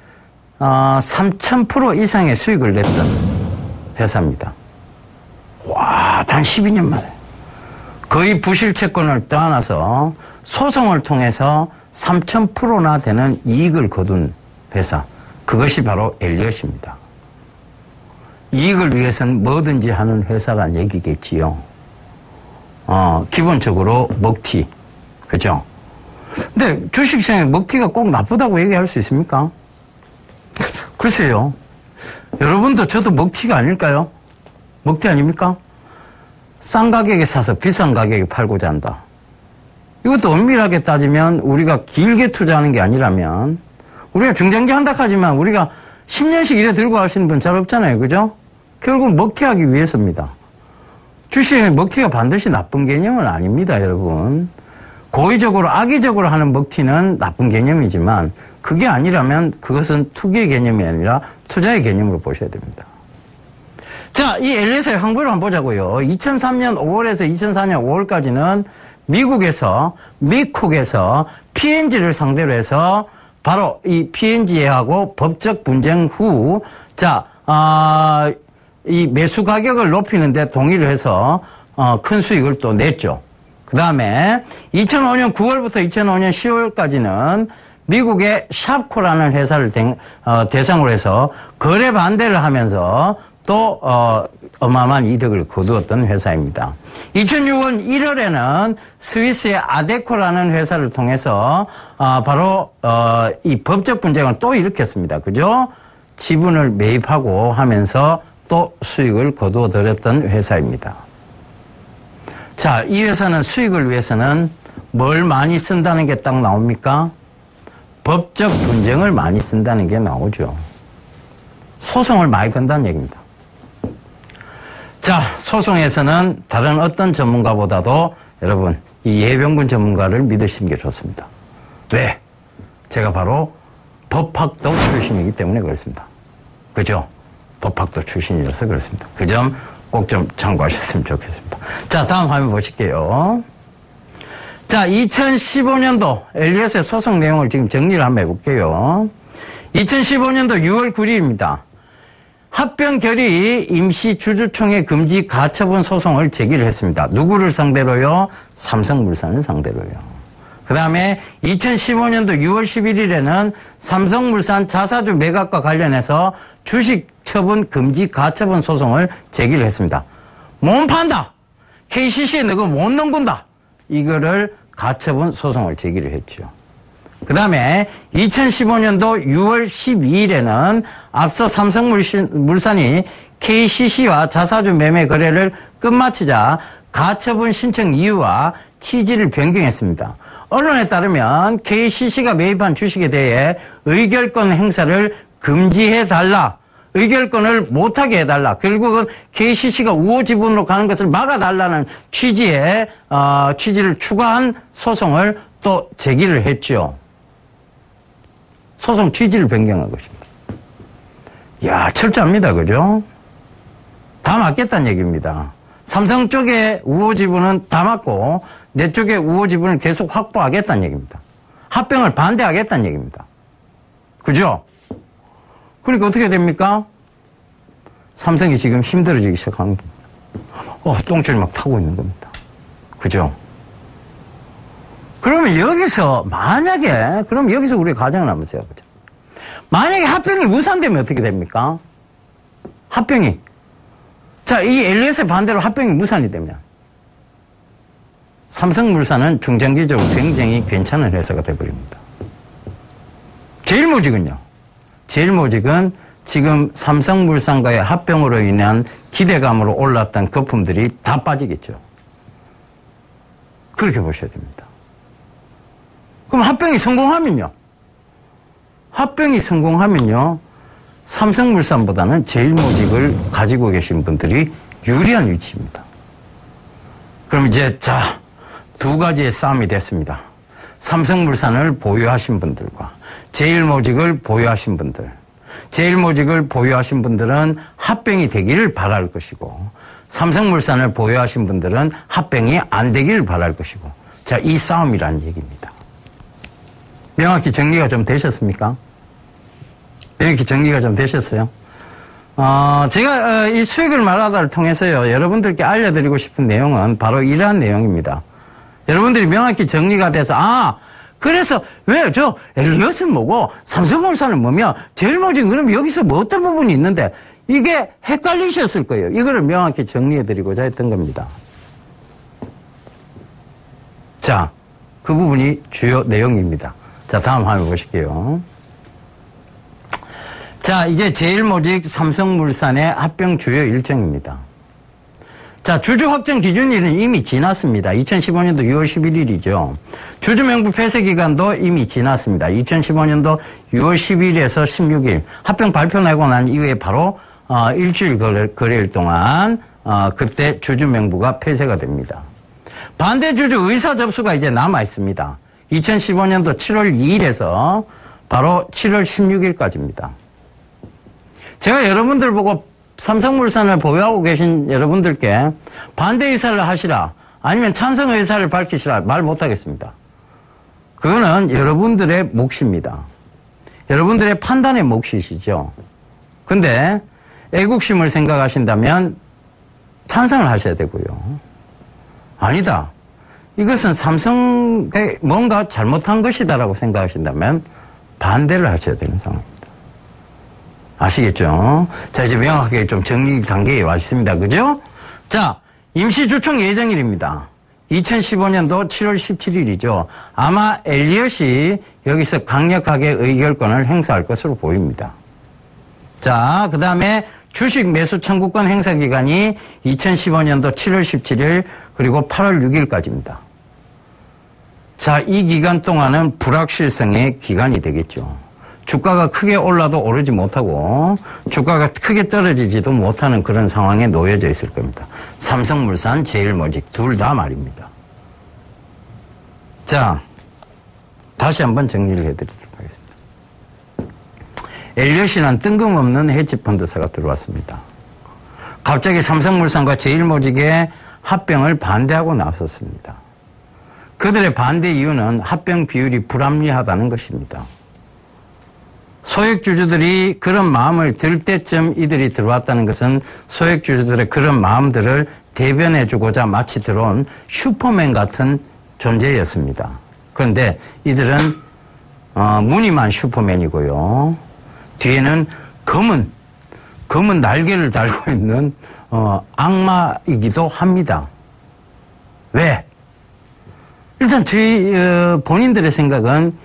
3000% 이상의 수익을 냈던 회사입니다. 와, 단 12년 만에. 거의 부실 채권을 떠안아서 소송을 통해서 3000%나 되는 이익을 거둔 회사. 그것이 바로 엘리엇입니다. 이익을 위해서는 뭐든지 하는 회사란 얘기겠지요. 기본적으로 먹튀. 그죠? 근데 주식시장에 먹튀가 꼭 나쁘다고 얘기할 수 있습니까? 글쎄요. 여러분도 저도 먹튀가 아닐까요? 먹튀 아닙니까? 싼 가격에 사서 비싼 가격에 팔고자 한다. 이것도 엄밀하게 따지면 우리가 길게 투자하는 게 아니라면 우리가 중장기 한다 하지만 우리가 10년씩 이래 들고 하시는 분 잘 없잖아요. 그죠? 결국 먹튀하기 위해서입니다. 주식에 먹튀가 반드시 나쁜 개념은 아닙니다, 여러분. 고의적으로 악의적으로 하는 먹튀는 나쁜 개념이지만 그게 아니라면 그것은 투기의 개념이 아니라 투자의 개념으로 보셔야 됩니다. 자, 이 엘리엇의 항보를 한번 보자고요. 2003년 5월에서 2004년 5월까지는 미국에서 미쿡에서 P&G를 상대로 해서 바로 이 P&G하고 법적 분쟁 후 이 매수 가격을 높이는데 동의를 해서 큰 수익을 또 냈죠. 그 다음에 2005년 9월부터 2005년 10월까지는 미국의 샵코라는 회사를 대상으로 해서 거래 반대를 하면서 또 어마어마한 이득을 거두었던 회사입니다. 2006년 1월에는 스위스의 아데코라는 회사를 통해서 바로 이 법적 분쟁을 또 일으켰습니다. 그죠? 지분을 매입하고 하면서 또 수익을 거두어들였던 회사입니다. 자, 이 회사는 수익을 위해서는 뭘 많이 쓴다는 게 딱 나옵니까? 법적 분쟁을 많이 쓴다는 게 나오죠. 소송을 많이 건다는 얘기입니다. 자, 소송에서는 다른 어떤 전문가보다도 여러분 이 예병군 전문가를 믿으시는 게 좋습니다. 왜? 제가 바로 법학도 출신이기 때문에 그렇습니다. 그죠? 법학도 출신이라서 그렇습니다. 그 점 꼭 좀 참고하셨으면 좋겠습니다. 자, 다음 화면 보실게요. 자, 2015년도 엘리엇의 소송 내용을 지금 정리를 한번 해볼게요. 2015년도 6월 9일입니다. 합병결의 임시주주총회 금지 가처분 소송을 제기를 했습니다. 누구를 상대로요? 삼성물산을 상대로요. 그 다음에 2015년도 6월 11일에는 삼성물산 자사주 매각과 관련해서 주식 처분 금지 가처분 소송을 제기를 했습니다. 못 판다! KCC에 너가 못 넘긴다! 이거를 가처분 소송을 제기를 했죠. 그 다음에 2015년도 6월 12일에는 앞서 삼성물산이 KCC와 자사주 매매 거래를 끝마치자 가처분 신청 이유와 취지를 변경했습니다. 언론에 따르면 KCC가 매입한 주식에 대해 의결권 행사를 금지해달라. 의결권을 못하게 해달라. 결국은 KCC가 우호 지분으로 가는 것을 막아달라는 취지를 추가한 소송을 또 제기를 했죠. 소송 취지를 변경한 것입니다. 이야, 철저합니다. 그죠? 다 맞겠다는 얘기입니다. 삼성 쪽의 우호 지분은 다 맞고 내 쪽의 우호 지분을 계속 확보하겠다는 얘기입니다. 합병을 반대하겠다는 얘기입니다. 그죠? 그러니까 어떻게 됩니까? 삼성이 지금 힘들어지기 시작하는 겁니다. 똥줄이 막 타고 있는 겁니다. 그죠? 그러면 여기서 그럼 여기서 우리 가정을 한번 세워보자. 만약에 합병이 무산되면 어떻게 됩니까? 합병이. 자, 이 엘리엇의 반대로 합병이 무산이 되면 삼성물산은 중장기적으로 굉장히 괜찮은 회사가 되어버립니다. 제일모직은요? 제일모직은 지금 삼성물산과의 합병으로 인한 기대감으로 올랐던 거품들이 다 빠지겠죠. 그렇게 보셔야 됩니다. 그럼 합병이 성공하면요? 합병이 성공하면요? 삼성물산보다는 제일모직을 가지고 계신 분들이 유리한 위치입니다. 그럼 이제 두 가지의 싸움이 됐습니다. 삼성물산을 보유하신 분들과 제일모직을 보유하신 분들. 제일모직을 보유하신 분들은 합병이 되기를 바랄 것이고 삼성물산을 보유하신 분들은 합병이 안 되기를 바랄 것이고 자, 이 싸움이라는 얘기입니다. 명확히 정리가 좀 되셨습니까? 명확히 정리가 좀 되셨어요? 제가 이 수익을 말하다를 통해서요, 여러분들께 알려드리고 싶은 내용은 바로 이러한 내용입니다. 여러분들이 명확히 정리가 돼서, 그래서 왜 엘리엇은 뭐고 삼성물산은 뭐며 제일모직 그럼 여기서 뭐 어떤 부분이 있는데 이게 헷갈리셨을 거예요. 이거를 명확히 정리해드리고자 했던 겁니다. 자, 그 부분이 주요 내용입니다. 자, 다음 화면 보실게요. 자, 이제 제일모직 삼성물산의 합병 주요 일정입니다. 자, 주주 확정 기준일은 이미 지났습니다. 2015년도 6월 11일이죠. 주주 명부 폐쇄 기간도 이미 지났습니다. 2015년도 6월 10일에서 16일 합병 발표 나고 난 이후에 바로 일주일 거래일 동안 그때 주주 명부가 폐쇄가 됩니다. 반대 주주 의사 접수가 이제 남아 있습니다. 2015년도 7월 2일에서 바로 7월 16일까지입니다. 제가 여러분들 보고 삼성물산을 보유하고 계신 여러분들께 반대 의사를 하시라 아니면 찬성 의사를 밝히시라 말 못하겠습니다. 그거는 여러분들의 몫입니다. 여러분들의 판단의 몫이시죠. 근데 애국심을 생각하신다면 찬성을 하셔야 되고요. 아니다. 이것은 삼성에 뭔가 잘못한 것이다라고 생각하신다면 반대를 하셔야 되는 상황입니다. 아시겠죠? 자, 이제 명확하게 좀 정리 단계에 와 있습니다. 그죠? 자, 임시주총 예정일입니다. 2015년도 7월 17일이죠. 아마 엘리엇이 여기서 강력하게 의결권을 행사할 것으로 보입니다. 자, 그 다음에 주식 매수 청구권 행사 기간이 2015년도 7월 17일 그리고 8월 6일까지입니다. 자, 이 기간 동안은 불확실성의 기간이 되겠죠. 주가가 크게 올라도 오르지 못하고 주가가 크게 떨어지지도 못하는 그런 상황에 놓여져 있을 겁니다. 삼성물산, 제일모직 둘 다 말입니다. 자, 다시 한번 정리를 해드리도록 하겠습니다. 엘리엇이란 뜬금없는 헤지펀드사가 들어왔습니다. 갑자기 삼성물산과 제일모직의 합병을 반대하고 나섰습니다. 그들의 반대 이유는 합병 비율이 불합리하다는 것입니다. 소액주주들이 그런 마음을 들 때쯤 이들이 들어왔다는 것은 소액주주들의 그런 마음들을 대변해주고자 마치 들어온 슈퍼맨 같은 존재였습니다. 그런데 이들은 무늬만 슈퍼맨이고요. 뒤에는 검은 날개를 달고 있는 악마이기도 합니다. 왜? 일단 저희 본인들의 생각은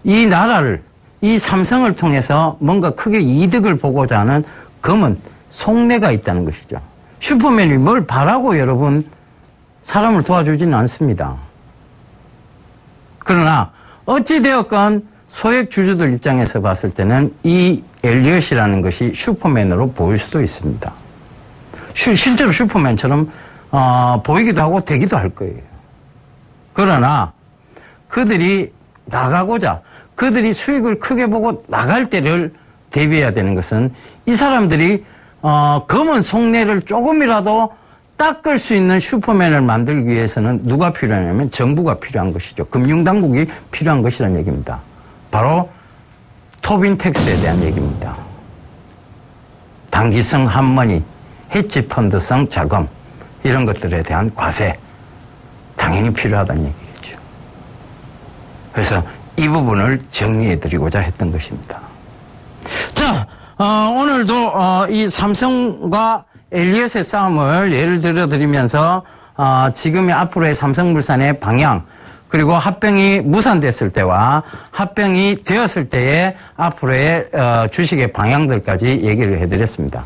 이 나라를 이 삼성을 통해서 뭔가 크게 이득을 보고자 하는 검은 속내가 있다는 것이죠. 슈퍼맨이 뭘 바라고 여러분 사람을 도와주지는 않습니다. 그러나 어찌되었건 소액 주주들 입장에서 봤을 때는 이 엘리엇이라는 것이 슈퍼맨으로 보일 수도 있습니다. 실제로 슈퍼맨처럼 보이기도 하고 되기도 할 거예요. 그러나 그들이 나가고자 그들이 수익을 크게 보고 나갈 때를 대비해야 되는 것은 이 사람들이 검은 속내를 조금이라도 닦을 수 있는 슈퍼맨을 만들기 위해서는 누가 필요하냐면 정부가 필요한 것이죠. 금융당국이 필요한 것이라는 얘기입니다. 바로 토빈 텍스에 대한 얘기입니다. 단기성 한머니, 헤지펀드성 자금 이런 것들에 대한 과세 당연히 필요하다는 얘기겠죠. 그래서 이 부분을 정리해드리고자 했던 것입니다. 자, 오늘도 이 삼성과 엘리엇의 싸움을 예를 들어드리면서 지금의 앞으로의 삼성물산의 방향 그리고 합병이 무산됐을 때와 합병이 되었을 때의 앞으로의 주식의 방향들까지 얘기를 해드렸습니다.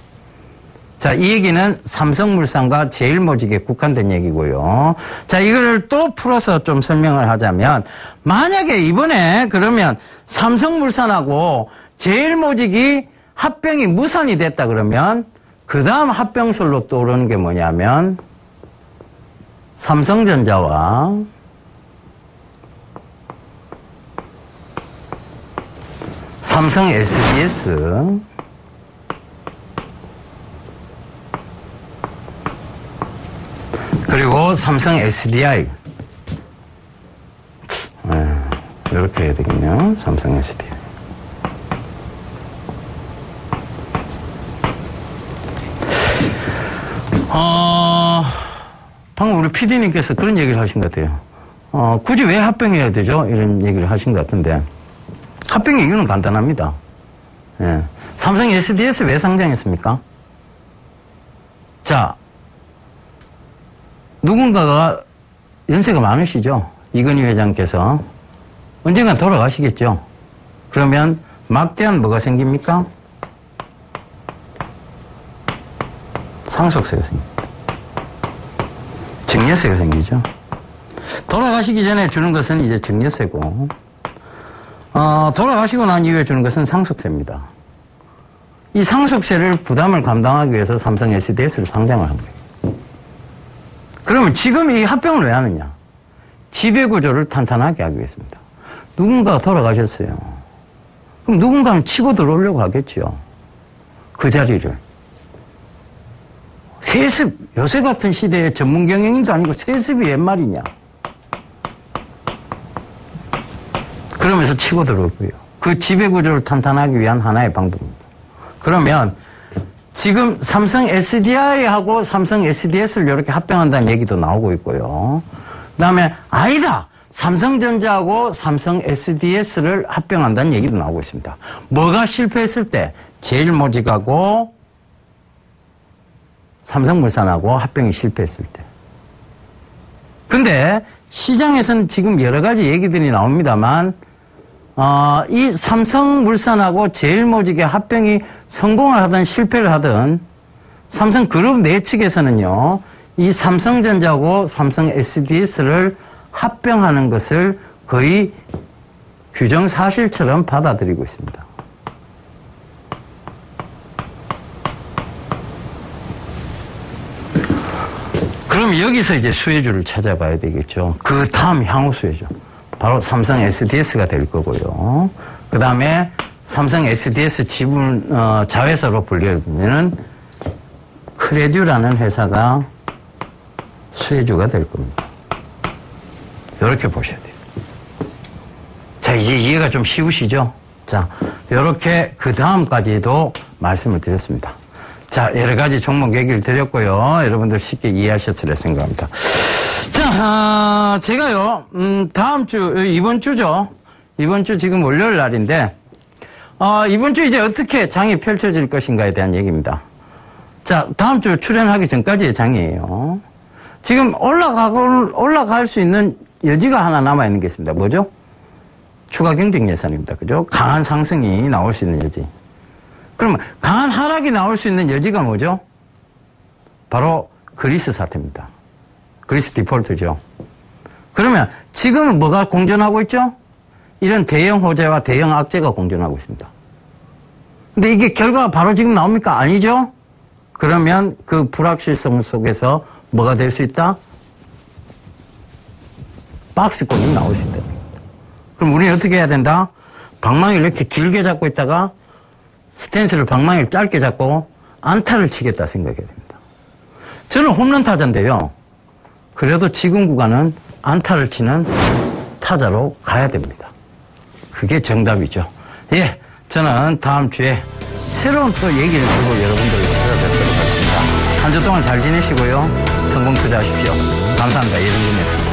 자, 이 얘기는 삼성물산과 제일모직에 국한된 얘기고요. 자, 이거를 또 풀어서 좀 설명을 하자면 만약에 이번에 그러면 삼성물산하고 제일모직이 합병이 무산이 됐다 그러면 그 다음 합병설로 떠오르는 게 뭐냐면 삼성전자와 삼성 SDS 그리고 삼성 SDI 이렇게 해야 되겠네요. 삼성 SDI 방금 우리 PD님께서 그런 얘기를 하신 것 같아요. 굳이 왜 합병해야 되죠? 이런 얘기를 하신 것 같은데 합병의 이유는 간단합니다. 예. 삼성 SDS 왜 상장했습니까? 자, 누군가가 연세가 많으시죠? 이건희 회장께서 언젠간 돌아가시겠죠. 그러면 막대한 뭐가 생깁니까? 상속세가 생깁니다. 증여세가 생기죠. 돌아가시기 전에 주는 것은 이제 증여세고, 돌아가시고 난 이후에 주는 것은 상속세입니다. 이 상속세를 부담을 감당하기 위해서 삼성 SDS를 상장을 한 거예요. 그러면 지금 이 합병을 왜 하느냐? 지배구조를 탄탄하게 하기 위해서입니다. 누군가가 돌아가셨어요. 그럼 누군가는 치고 들어오려고 하겠죠. 그 자리를. 세습, 요새 같은 시대에 전문 경영인도 아니고 세습이 웬 말이냐. 그러면서 치고 들어오고요. 그 지배구조를 탄탄하기 위한 하나의 방법입니다. 그러면 지금 삼성 SDI하고 삼성 SDS를 이렇게 합병한다는 얘기도 나오고 있고요. 그 다음에 아니다. 삼성전자하고 삼성 SDS를 합병한다는 얘기도 나오고 있습니다. 뭐가 실패했을 때? 제일모직하고 삼성물산하고 합병이 실패했을 때. 근데 시장에서는 지금 여러 가지 얘기들이 나옵니다만 이 삼성물산하고 제일모직의 합병이 성공을 하든 실패를 하든 삼성그룹 내측에서는요. 이 삼성전자하고 삼성 SDS를 합병하는 것을 거의 규정사실처럼 받아들이고 있습니다. 그럼 여기서 이제 수혜주를 찾아봐야 되겠죠. 그 다음 향후 수혜주. 바로 삼성 SDS가 될 거고요. 그 다음에 삼성 SDS 지분, 자회사로 분류되는 크레듀라는 회사가 수혜주가 될 겁니다. 이렇게 보셔야 돼요. 자, 이제 이해가 좀 쉬우시죠? 자, 이렇게 그 다음까지도 말씀을 드렸습니다. 자, 여러 가지 종목 얘기를 드렸고요. 여러분들 쉽게 이해하셨으리라 생각합니다. 자, 제가요, 다음 주, 이번 주죠. 이번 주 지금 월요일 날인데, 이번 주 이제 어떻게 장이 펼쳐질 것인가에 대한 얘기입니다. 자, 다음 주 출연하기 전까지의 장이에요. 지금 올라갈 수 있는 여지가 하나 남아있는 게 있습니다. 뭐죠? 추가 경쟁 예산입니다. 그죠? 강한 상승이 나올 수 있는 여지. 그러면 강한 하락이 나올 수 있는 여지가 뭐죠? 바로 그리스 사태입니다. 그리스 디폴트죠. 그러면 지금은 뭐가 공존하고 있죠? 이런 대형 호재와 대형 악재가 공존하고 있습니다. 근데 이게 결과가 바로 지금 나옵니까? 아니죠? 그러면 그 불확실성 속에서 뭐가 될 수 있다? 박스권이 나올 수 있다. 그럼 우리는 어떻게 해야 된다? 방망이를 이렇게 길게 잡고 있다가 스탠스를 방망이를 짧게 잡고 안타를 치겠다 생각해야 됩니다. 저는 홈런 타자인데요. 그래도 지금 구간은 안타를 치는 타자로 가야 됩니다. 그게 정답이죠. 예, 저는 다음 주에 새로운 또 얘기를 들고 여러분들을 찾아뵙도록 하겠습니다. 한 주 동안 잘 지내시고요. 성공 투자하십시오. 감사합니다. 예준이었습니다.